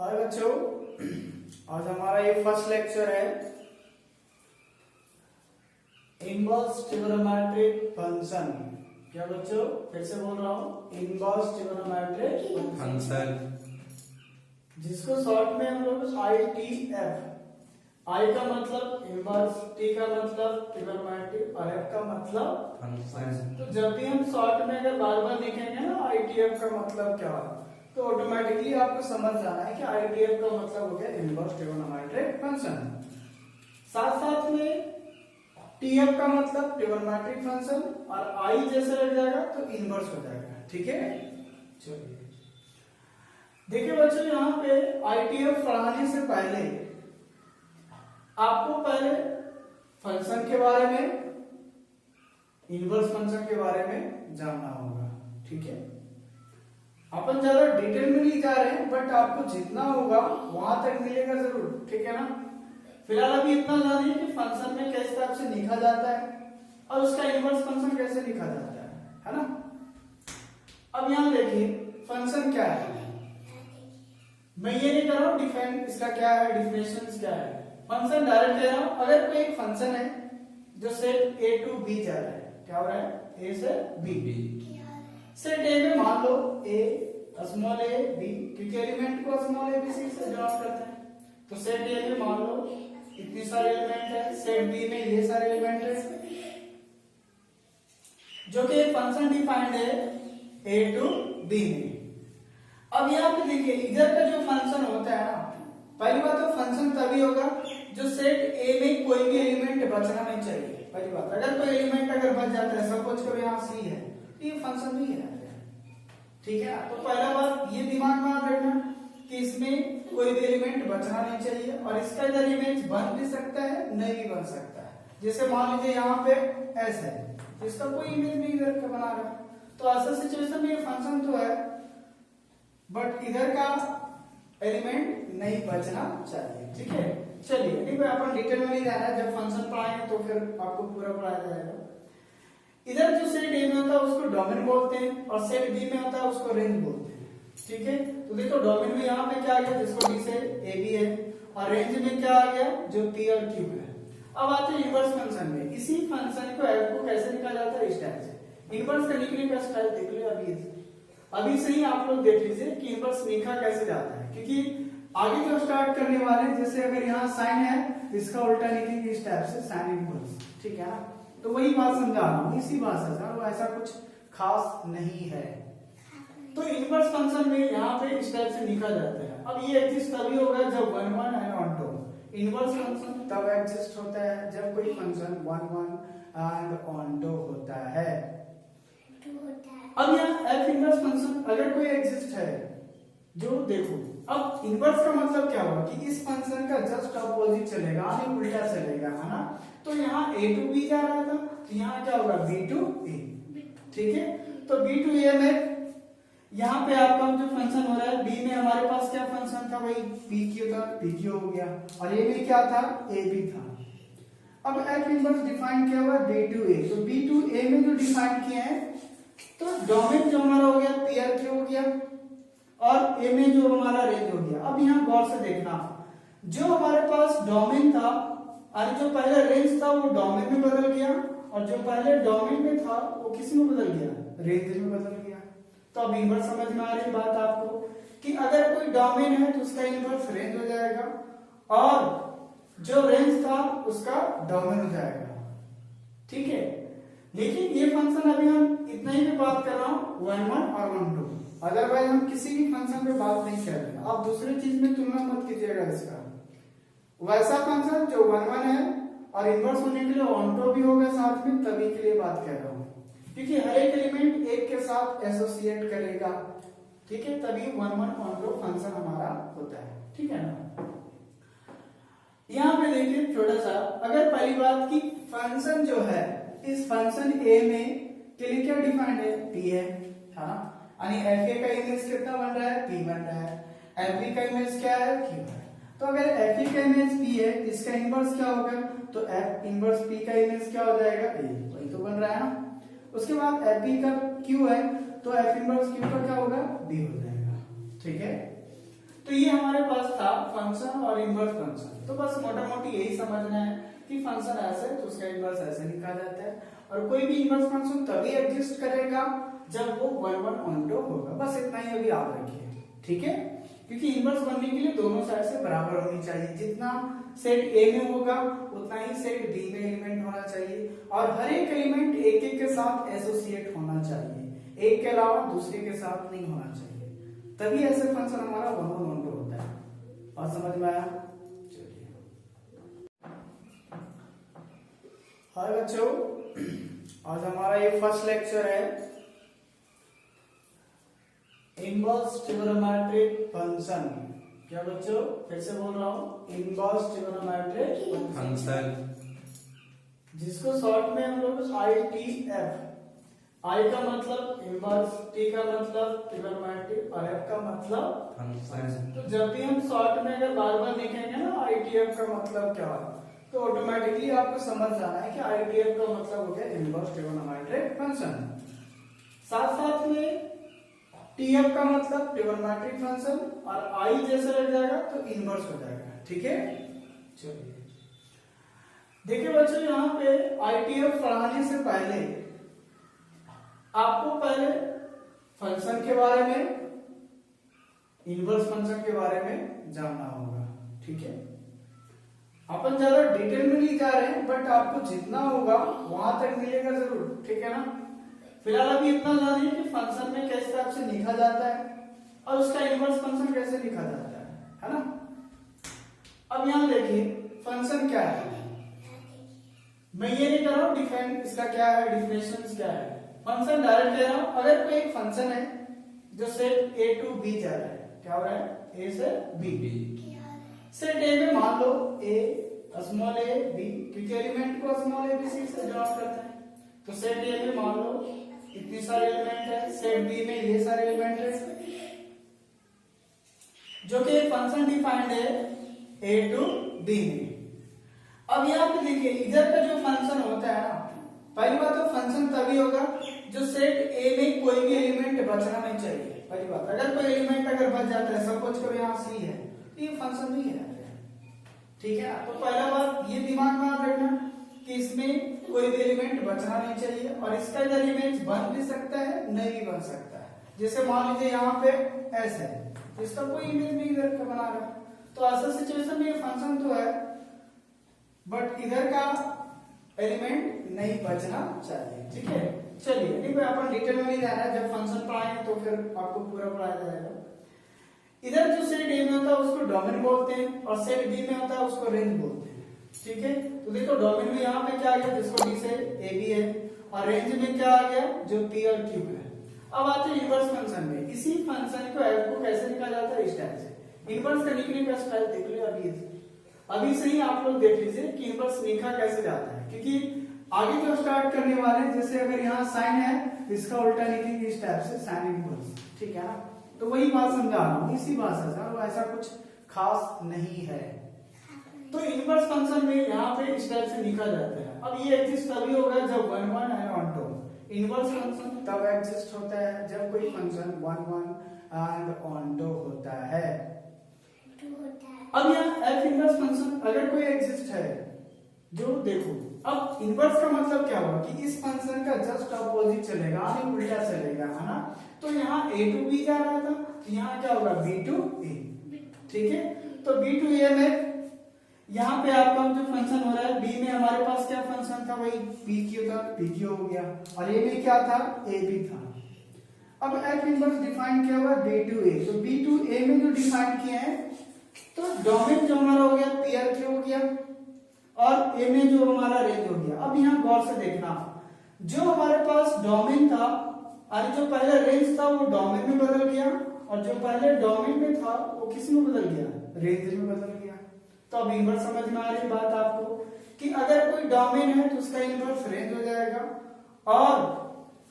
हाय बच्चों, आज हमारा ये फर्स्ट लेक्चर है इनवर्स ट्रिगोनोमेट्रिक फंक्शन। क्या बच्चों, फिर से बोल रहा हूँ, इनवर्स ट्रिगोनोमेट्रिक फंक्शन, जिसको शॉर्ट में हम लोग ITF, आई का मतलब इनवर्स, टी का मतलब ट्रिगोनोमेट्रिक और एफ का मतलब फंक्शन। तो जब भी हम शॉर्ट में अगर बार बार लिखेंगे ना ITF का मतलब क्या है, तो ऑटोमेटिकली आपको समझ जाना है कि ITF का मतलब हो गया इनवर्स ट्रिगोनोमेट्रिक फंक्शन। साथ साथ में TF का मतलब ट्रिगोनोमेट्रिक फंक्शन और I जैसे लग जाएगा तो इनवर्स हो जाएगा। ठीक है, चलिए देखिए बच्चों, यहाँ पे ITF पढ़ाने से पहले आपको पहले फंक्शन के बारे में, इनवर्स फंक्शन के बारे में जानना होगा। ठीक है, अपन ज्यादा डिटेल में नहीं जा रहे हैं, बट आपको जितना होगा वहां तक मिलेगा जरूर। ठीक है ना। फिलहाल अभी इतना जानिए कि फंक्शन में किस टाइप से लिखा जाता है और उसका इनवर्स फंक्शन कैसे लिखा जाता है ना। अब यहां देखिए फंक्शन क्या है, मैं ये नहीं कर रहा हूं डिफाइन इसका क्या है, डिफिनेशन क्या है, फंक्शन डायरेक्ट ले रहा हूं। अगर कोई एक फंक्शन है जो सेट A टू B जा रहा है, क्या हो रहा है, A से B, सेट A में मान लो A स्मॉल a b, क्योंकि एलिमेंट को स्मॉल a b c से ड्रॉ करते हैं, तो सेट A में मान लो इतने सारे एलिमेंट है, सेट B में ये सारे एलिमेंट है, जो कि एक फंक्शन डिफाइंड है A टू B में। अब यहाँ पे देखिए इधर का जो फंक्शन होता है ना, पहली बात तो फंक्शन तभी होगा जो सेट A में कोई भी एलिमेंट बचना नहीं चाहिए। पहली बात, अगर कोई एलिमेंट अगर बच जाता है, सपोज करो यहाँ C है, तो ये फंक्शन नहीं है। ठीक है, तो पहला बात ये दिमाग में रखना कि इसमें कोई भी एलिमेंट बचना नहीं चाहिए और इसका इधर इमेज बन भी सकता है, नहीं भी बन सकता है। जैसे मान लीजिए यहाँ पे S है, इसका कोई इमेज नहीं इधर का बना रहा, तो ऐसा सिचुएशन में ये फंक्शन तो है बट इधर का एलिमेंट नहीं बचना चाहिए। ठीक है, चलिए ठीक है, अपन डिटेल में नहीं जाना है, जब फंक्शन पढ़ाएंगे तो फिर आपको पूरा पढ़ाया जाएगा। इधर जो सेट A में होता है उसको डोमेन बोलते हैं और सेट B में होता है उसको रेंज बोलते हैं। ठीक है, तो देखो डोमेन में यहाँ पे क्या आ गया, जिसको B से AB है, और रेंज में क्या आ गया, जो P और Q है। अब आते हैं इनवर्स फंक्शन में। इसी फंक्शन को F को कैसे लिखा जाता है, इस टाइप से। इनवर्स का लिखने का स्टाइल देख लो, अभी से ही आप लोग देख लीजिए कि इनवर्स लिखा कैसे जाता है, क्योंकि आगे जो स्टार्ट करने वाले हैं, जैसे अगर यहाँ साइन है, इसका उल्टा लिखेंगे इस टाइप से, साइन इनवर्स। ठीक है ना, तो वही बात समझा रहा हूं इसी भाषा से, ऐसा कुछ खास नहीं है। तो इनवर्स फंक्शन में यहाँ पे इस टाइप से लिखा जाता है। अब ये एग्जिस्ट तभी होगा जब 1 1 एंड ऑन 2। इनवर्स फंक्शन तब एग्जिस्ट होता है जब कोई फंक्शन 1 1 एंड ऑन 2 होता है। अब यहाँ एफ इनवर्स फंक्शन अगर कोई एग्जिस्ट है, जो देखो, अब इनवर्स का मतलब क्या होगा कि इस फंक्शन का जस्ट अपोजिट चलेगा, यानी उल्टा चलेगा, है ना। तो यहाँ A टू B जा रहा था, तो यहाँ क्या होगा, B टू A। ठीक है, तो B टू A में यहाँ पे आपका जो फंक्शन हो रहा है, B में हमारे पास क्या फंक्शन था, वही PQ था, PQ हो गया, और A में क्या था, AB था। अब F इनवर्स डिफाइन किया हुआ B टू A, तो B टू A में जो डिफाइन किए हैं, तो डोमेन जो हमारा हो गया P और Q हो गया, और A में जो हमारा रेंज हो गया। अब यहाँ गौर से देखना, जो हमारे पास डोमेन था और जो पहले रेंज था वो डोमेन में बदल गया, और जो पहले डोमेन में था वो किस में बदल गया, रेंज में बदल गया। तो अब इनवर्स समझ में आ रही बात आपको कि अगर कोई डोमेन है तो उसका इनवर्स रेंज हो जाएगा, और जो रेंज था उसका डोमेन हो जाएगा। ठीक है, लेकिन ये फंक्शन अभी हम इतना ही पे बात कर रहा हूँ 1 1 और 1 2, अदरवाइज हम किसी भी फंक्शन पे बात नहीं कर रहे। आप दूसरी चीज में तुलना मत कीजिएगा इसका। वैसा फंक्शन जो 1 1 है और इनवर्स होने के लिए ऑन टू भी होगा साथ में, तभी के लिए बात कर रहा हूँ, क्योंकि हर एक एलिमेंट एक के साथ एसोसिएट करेगा। ठीक है, तभी 1 1 ऑन टू फंक्शन हमारा होता है। ठीक है ना। यहाँ पे देखिए थोड़ा सा, अगर पहली बात की फंक्शन जो है, इस फंक्शन A में के लिए क्या डिफाइंड है, P है, हाँ, यानी FA का इमेज कितना बन रहा है, P बन रहा है, FB का इमेज क्या है, Q है। तो अगर FA का इमेज P है, इसका इनवर्स क्या होगा, तो F इनवर्स P का इमेज क्या हो जाएगा, A, वही तो बन रहा है ना। उसके बाद FB का Q है, तो F इनवर्स Q का क्या होगा, B हो जाएगा। ठीक है, तो ये हमारे पास था फंक्शन और इनवर्स फंक्शन। तो बस मोटा मोटी यही समझना है कि फंक्शन ऐसे तो उसका इनवर्स ऐसे लिखा जाता है, और कोई भी इनवर्स फंक्शन तभी एग्जिस्ट करेगा जब वो 1 1 ऑन होगा। बस इतना ही अभी याद रखिए, ठीक है, क्योंकि इनवर्स बनने के लिए दोनों साइड से बराबर होनी चाहिए। जितना सेट ए में होगा उतना ही सेट बी में एलिमेंट होना चाहिए, और हर एक एलिमेंट एक एक के साथ एसोसिएट होना चाहिए, एक के अलावा दूसरे के साथ नहीं होना चाहिए, तभी ऐसे फंक्शन हमारा 1 1 ऑन होता है। और समझ में आया? हाय बच्चों, आज हमारा ये फर्स्ट लेक्चर है इनवर्स ट्रिगोनोमेट्रिक फंक्शन। क्या बच्चों, फिर से बोल रहा हूँ, इनवर्स ट्रिगोनोमेट्रिक फंक्शन, जिसको शॉर्ट में हम लोग ITF, आई का मतलब इनवर्स, टी का मतलब ट्रिगोनोमेट्रिक और एफ का मतलब फंक्शन। तो जब भी हम शॉर्ट में अगर बार बार लिखेंगे ना ITF का मतलब क्या है, तो ऑटोमेटिकली आपको समझ जाना है कि ITF का मतलब हो गया इनवर्स ट्रिगोनोमेट्रिक फंक्शन। साथ साथ में TF का मतलब ट्रिगोनोमेट्रिक फंक्शन, और I जैसे लग जाएगा तो इनवर्स हो जाएगा, ठीक है। चलिए देखिए बच्चों, यहाँ पे ITF पढ़ाने से पहले आपको पहले फंक्शन के बारे में, इनवर्स फंक्शन के बारे में जानना होगा, ठीक है। अपन ज्यादा डिटेल में नहीं जा रहे हैं, बट आपको जितना होगा वहां तक मिलेगा जरूर, ठीक है ना। फिलहाल अभी इतना जानिए कि फंक्शन में किस टाइप से लिखा जाता है और उसका इनवर्स फंक्शन कैसे लिखा जाता है ना। अब यहां देखिए फंक्शन क्या है, मैं ये नहीं कर रहा हूं डिफाइन इसका क्या है, डिफिनेशन क्या है। फंक्शन डायरेक्ट कह रहा हूं, अगर कोई एक फंक्शन है जो सेट A to B जा रहा है, क्या हो रहा है, A से B, सेट A में मान लो A स्मॉल a b, क्योंकि एलिमेंट को स्मॉल a b c से डिनोट करते हैं, तो सेट A में मान लो इतनी सारे एलिमेंट है, सेट B में ये सारे एलिमेंट है, जो कि एक फंक्शन डिफाइंड है A to B में। अब यहाँ पे देखिए इधर का जो फंक्शन होता है ना, पहली बात तो फंक्शन तभी होगा जो सेट A में कोई भी एलिमेंट बचना नहीं चाहिए। पहली बात, अगर कोई एलिमेंट अगर बच जाता है, सपोज करो यहाँ C है, तो ये फंक्शन नहीं है, ठीक है। तो पहला बात ये दिमाग में आप रखना कि इसमें कोई भी एलिमेंट बचना नहीं चाहिए, और इसका इधर इमेज बन भी सकता है, नहीं भी बन सकता है। जैसे मान लीजिए यहाँ पे S है, तो इसका कोई इमेज नहीं इधर का बना रहा, तो ऐसा सिचुएशन में ये फंक्शन तो है बट इधर का एलिमेंट नहीं बचना चाहिए, ठीक है। चलिए नहीं भाई, अपन डिटेल में नहीं जा रहा है, जब फंक्शन पढ़ाएंगे तो फिर आपको पूरा पढ़ाया जाएगा। इधर जो सेट A में होता है उसको डोमेन बोलते हैं, और सेट B में होता है उसको रेंज बोलते हैं, ठीक है। तो देखो डोमेन में यहाँ पे क्या आ गया, जिसको D से AB है, और रेंज में क्या आ गया, जो P और Q है। अब आते हैं इनवर्स फंक्शन में। इसी फंक्शन को F को कैसे निकाला जाता है, इस टाइप से। इनवर्स का निकलने का स्टाइल देख लो, अभी से ही आप लोग देख लीजिए कि इनवर्स लिखा कैसे जाता है, क्योंकि आगे जो स्टार्ट करने वाले हैं, जैसे अगर यहाँ साइन है, इसका उल्टा लिखेंगे इस टाइप से, साइन इनवर्स, ठीक है ना। तो वही बात समझा रहा हूं इसी भाषा से, और ऐसा कुछ खास नहीं है। तो इनवर्स फंक्शन में यहाँ पे इस टाइप से लिखा जाता है। अब ये एग्जिस्ट तभी होगा जब 1 1 and onto. Inverse function तब एग्जिस्ट होता है जब कोई फंक्शन 1 1 एंड ऑन टू होता है। अब यहाँ एफ इनवर्स फंक्शन अगर कोई एग्जिस्ट है, जो देखो अब इनवर्स का मतलब क्या होगा कि इस फंक्शन का जस्ट अपोजिट चलेगा, यानी उल्टा चलेगा, है ना। तो यहाँ A to B जा रहा था, तो यहाँ क्या होगा B to A, ठीक है। तो B to A में यहाँ पे आपका जो फंक्शन हो रहा है, B में हमारे पास क्या फंक्शन था, वही PQ था, PQ हो गया, और A में क्या था, AB था। अब F इनवर्स डिफाइन किया हुआ B to A, तो B to A में जो डिफाइन किया है, तो डोमेन जो हमारा हो गया PRQ हो गया, और A में जो हमारा रेंज हो गया। अब यहाँ गौर से देखना, जो हमारे पास डोमेन था, अरे जो पहले रेंज था वो डोमेन में बदल गया, और जो पहले डोमेन में था वो किस में बदल गया, रेंज में बदल गया। तो अब इनवर्स समझ में आ रही बात आपको कि अगर कोई डोमेन है तो उसका इनवर्स रेंज हो जाएगा, और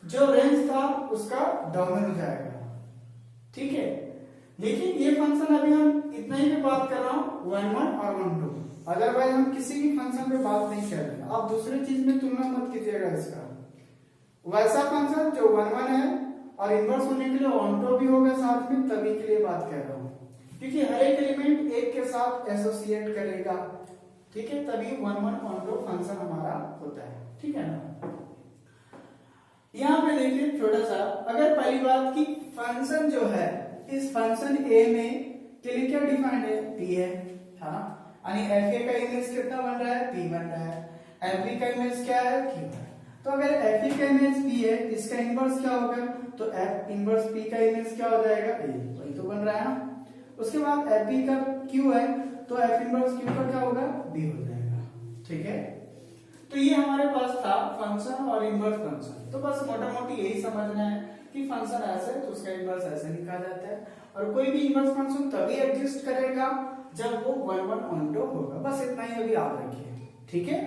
जो रेंज था उसका डोमेन हो जाएगा, ठीक है। लेकिन ये फंक्शन अभी हम इतना ही पे बात कर रहा हूँ 1 1 और 1 2, अदरवाइज हम किसी भी फंक्शन पे बात नहीं कर रहे। आप दूसरी चीज में तुलना मत कीजिएगा इसका। वैसा फंक्शन जो 1 1 है और इनवर्स होने के लिए ऑन टू भी होगा साथ में, तभी के लिए बात कर रहा हूँ। क्योंकि हर एक एलिमेंट एक के साथ एसोसिएट करेगा, ठीक है, तभी 1 1 ऑन टॉप फंक्शन हमारा होता है, ठीक है ना। यहाँ पे देखिए थोड़ा सा, अगर पहली बात की फंक्शन जो है, इस फंक्शन ए में के लिए क्या डिफाइंड है, पी है ना, यानी एफ ए का इमेज कितना बन रहा है, पी बन रहा है, एफ बी का इमेज क्या है, क्यू है। तो अगर एफ ई का इमेज पी है, इसका इनवर्स क्या होगा, तो एफ इनवर्स पी का इमेज क्या हो जाएगा, ए, वही तो बन रहा है ना। उसके बाद एफ बी का क्यू है, तो एफ इनवर्स क्यू का क्या होगा, बी हो जाएगा, ठीक है। तो ये हमारे पास था फंक्शन और इनवर्स फंक्शन। तो बस मोटा मोटी यही समझना है कि फंक्शन ऐसे है तो उसका इनवर्स ऐसे लिखा जाता है, और कोई भी इनवर्स फंक्शन तभी एग्जिस्ट करेगा जब वो 1 1 ऑन टॉप होगा। बस इतना ही अभी याद रखिए, ठीक है,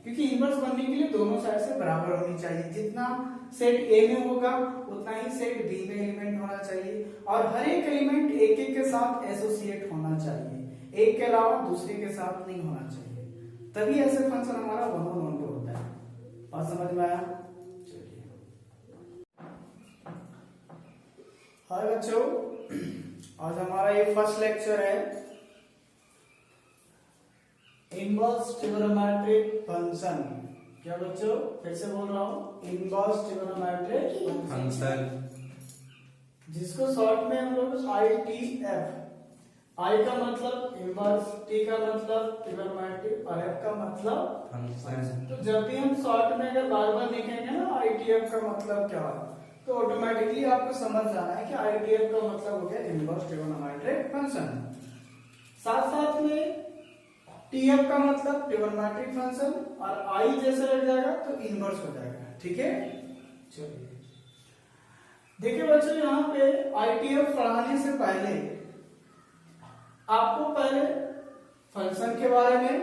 क्योंकि इनवर्स बनने के लिए दोनों साइड से बराबर होनी चाहिए। जितना सेट ए में होगा उतना ही सेट बी में एलिमेंट होना चाहिए, और हर एक एलिमेंट एक एक के साथ एसोसिएट होना चाहिए, एक के अलावा दूसरे के साथ नहीं होना चाहिए, तभी ऐसे फंक्शन हमारा 1 1 ऑन टॉप होता है। बात समझ में आया? चलिए, हाय बच्चों, आज हमारा ये फर्स्ट लेक्चर है इनवर्स ट्रिगोनोमेट्रिक फंक्शन। क्या बच्चों, फिर से बोल रहा हूँ, इनवर्स ट्रिगोनोमेट्रिक फंक्शन, जिसको शॉर्ट में हम लोग ITF, I का मतलब इनवर्स, T का मतलब ट्रिगोनोमेट्रिक और F का मतलब फंक्शन। तो जब भी हम शॉर्ट में अगर बार बार लिखेंगे ना ITF का मतलब क्या है, तो ऑटोमेटिकली आपको समझ जाना है कि ITF का मतलब हो गया इनवर्स ट्रिगोनोमेट्रिक फंक्शन। साथ साथ में TF का मतलब ट्रिगोनोमेट्रिक फंक्शन, और I जैसे लग जाएगा तो इनवर्स हो जाएगा, ठीक है। चलिए देखिए बच्चों, यहाँ पे ITF पढ़ाने से पहले आपको पहले फंक्शन के बारे में,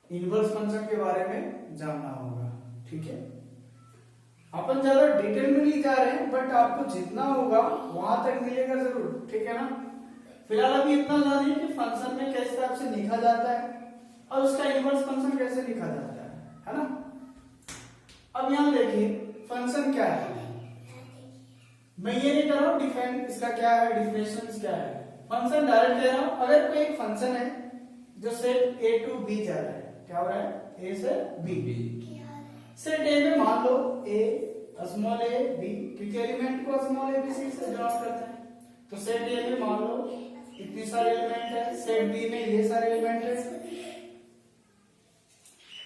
इनवर्स फंक्शन के बारे में जानना होगा, ठीक है। अपन ज्यादा डिटेल में नहीं जा रहे हैं, बट आपको जितना होगा वहां तक मिलेगा जरूर, ठीक है ना। फिलहाल अभी इतना जानिए कि फंक्शन में किस टाइप से लिखा जाता है और उसका इनवर्स फंक्शन कैसे लिखा जाता है ना। अब यहां देखिए फंक्शन क्या है, मैं ये नहीं कर रहा हूं डिफाइन इसका क्या है, डिफिनेशन क्या है, फंक्शन डायरेक्ट ले रहा हूं। अगर कोई एक फंक्शन है जो सेट A to B जा रहा है, क्या हो रहा है, A से B, सेट A में मान लो A स्मॉल a b, क्योंकि एलिमेंट को स्मॉल a b c से डिनोट करते हैं, तो सेट A में मान लो इतने सारे एलिमेंट है, सेट B में ये सारे एलिमेंट है,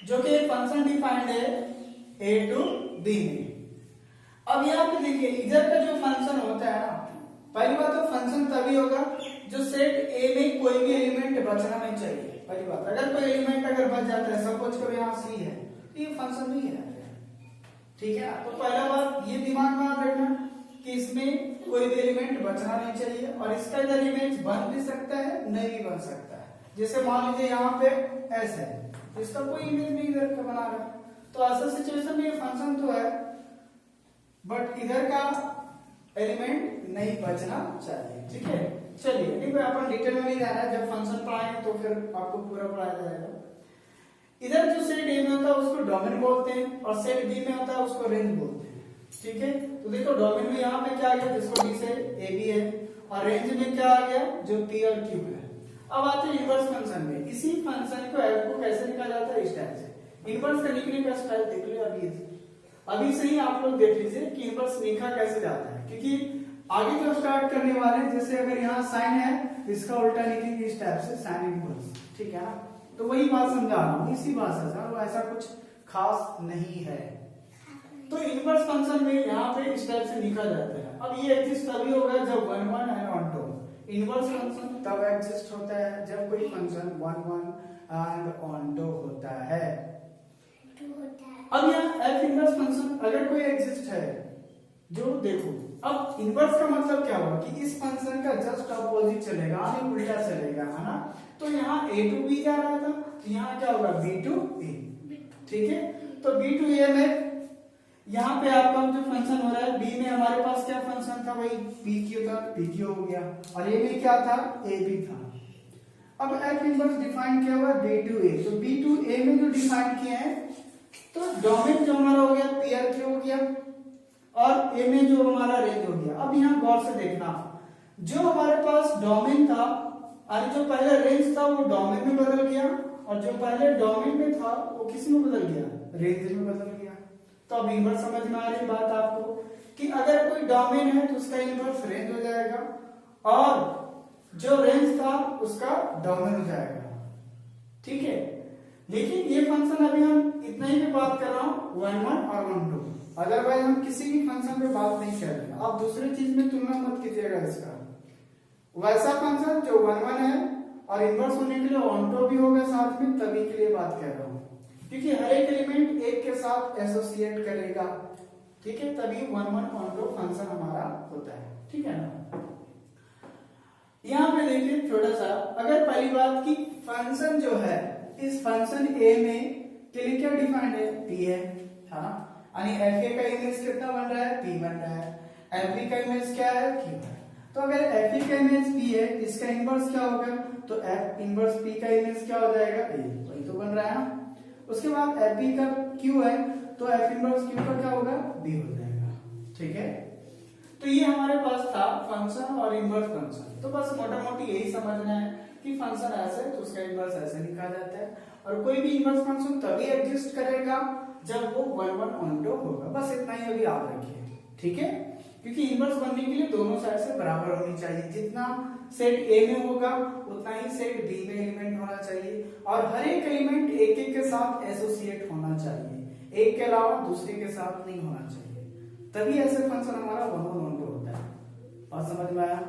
जो कि एक फंक्शन डिफाइंड है A to B में। अब यहाँ पे देखिए इधर का जो फंक्शन होता है ना, पहली बात तो फंक्शन तभी होगा जो सेट A में कोई भी एलिमेंट बचना नहीं चाहिए। पहली बात, अगर कोई एलिमेंट अगर बच जाता है, सपोज करो यहाँ C है, तो ये फंक्शन नहीं है, ठीक है। तो पहला बात ये दिमाग में रखना कि इसमें कोई भी एलिमेंट बचना नहीं चाहिए, और इसका इधर इमेज बन भी सकता है, नहीं भी बन सकता है। जैसे मान लीजिए यहाँ पे S है, इसका कोई इमेज नहीं इधर का बना रहा, तो ऐसा सिचुएशन में ये फंक्शन तो है बट इधर का एलिमेंट नहीं बचना चाहिए, ठीक है। चलिए ठीक है, अपन डिटेल में नहीं जाना है, जब फंक्शन पढ़ाएंगे तो फिर आपको पूरा पढ़ाया जाएगा। इधर जो सेट A में होता है उसको डोमेन बोलते हैं, और सेट B में होता है उसको रेंज बोलते हैं, ठीक है। तो देखो डोमेन में यहाँ पे क्या आ गया, जिसको B से AB है, और रेंज में क्या आ गया, जो P और Q है। अब आते हैं इनवर्स फंक्शन में। इसी फंक्शन को F को कैसे लिखा जाता है, इस टाइप से। इनवर्स का लिखने का स्टाइल देख लो, अभी से ही आप लोग देख लीजिए कि इनवर्स लिखा कैसे जाता है, क्योंकि आगे जो स्टार्ट करने वाले हैं, जैसे अगर यहाँ साइन है, इसका उल्टा लिखेंगे इस टाइप से, साइन इनवर्स, ठीक है ना। तो वही बात समझा रहा हूँ, इसी भाषा से, ऐसा कुछ खास नहीं है। तो इनवर्स फंक्शन में यहाँ पे इस टाइप से लिखा जाता है। अब ये एग्जिस्ट तभी होगा जब 1 1 and on top. Inverse function तब एग्जिस्ट होता है जब कोई फंक्शन 1 1 एंड ऑन टॉप होता है। अब यहाँ एफ इनवर्स फंक्शन अगर कोई एग्जिस्ट है, जो देखो, अब इनवर्स का मतलब क्या होगा कि इस फंक्शन का जस्ट अपोजिट चलेगा, यानी उल्टा चलेगा, है ना। तो यहाँ A to B जा रहा था, तो यहाँ क्या होगा, B to A, ठीक है। तो B to A में यहाँ पे आपका जो फंक्शन हो रहा है, B में हमारे पास क्या फंक्शन था, भाई PQ था, PQ हो गया, और A में क्या था, AB था। अब F इनवर्स डिफाइन किया हुआ B to A, तो B to A में जो डिफाइन किए हैं, तो डोमेन जो हमारा हो गया PRQ हो गया, और A में जो हमारा रेंज हो गया। अब यहाँ गौर से देखना, जो हमारे पास डोमेन था, और जो पहले रेंज था वो डोमेन में बदल गया, और जो पहले डोमेन में था वो किस में बदल गया, रेंज में बदल गया। तो अब इनवर्स समझ में आ रही बात आपको कि अगर कोई डोमेन है तो उसका इनवर्स रेंज हो जाएगा, और जो रेंज था उसका डोमेन हो जाएगा। ठीक है, लेकिन ये फंक्शन अभी हम इतना ही पे बात कर रहा हूं, 1 1 और 1 2, अदरवाइज हम किसी भी फंक्शन पे बात नहीं कर रहे। आप दूसरी चीज में तुलना मत कीजिएगा इसका। वैसा फंक्शन जो 1 1 है और इनवर्स होने के लिए 1 2 भी होगा साथ में, तभी के लिए बात कर रहा हूं, क्योंकि हर एक एलिमेंट एक के साथ एसोसिएट करेगा। ठीक है, तभी 1 1 1 2 फंक्शन हमारा होता है। ठीक है ना। यहाँ पे देखिए छोटा सा, अगर पहली बात की फंक्शन जो है, इस फंक्शन ए में के लिए क्या डिफाइंड है, पी है, हाँ, यानी एफ ए का इमेज कितना बन रहा है, पी बन रहा है। एफ बी का इमेज क्या है, क्यू है। तो अगर एफ ई का इमेज पी है, इसका इनवर्स क्या होगा, तो एफ इनवर्स पी का इमेज क्या हो जाएगा, ए, वही तो बन रहा है ना। उसके बाद एफ बी का क्यू है, तो एफ इनवर्स क्यू का क्या होगा, बी हो जाएगा। ठीक है, तो ये हमारे पास था फंक्शन और इनवर्स फंक्शन। तो बस मोटा मोटी यही समझना है कि फंक्शन ऐसे तो उसका इनवर्स ऐसे लिखा जाता है, और कोई भी इनवर्स फंक्शन तभी एग्जिस्ट करेगा जब वो 1 1 1 2 होगा। बस इतना ही अभी याद रखिए। ठीक है, क्योंकि इनवर्स बनने के लिए दोनों साइड से बराबर होनी चाहिए। जितना सेट ए में होगा उतना ही सेट बी में एलिमेंट होना चाहिए, और हर एक एलिमेंट एक एक के साथ एसोसिएट होना चाहिए, एक के अलावा दूसरे के साथ नहीं होना चाहिए। तभी ऐसे फंक्शन हमारा 1 1 1 2 होता है। और समझ में आया?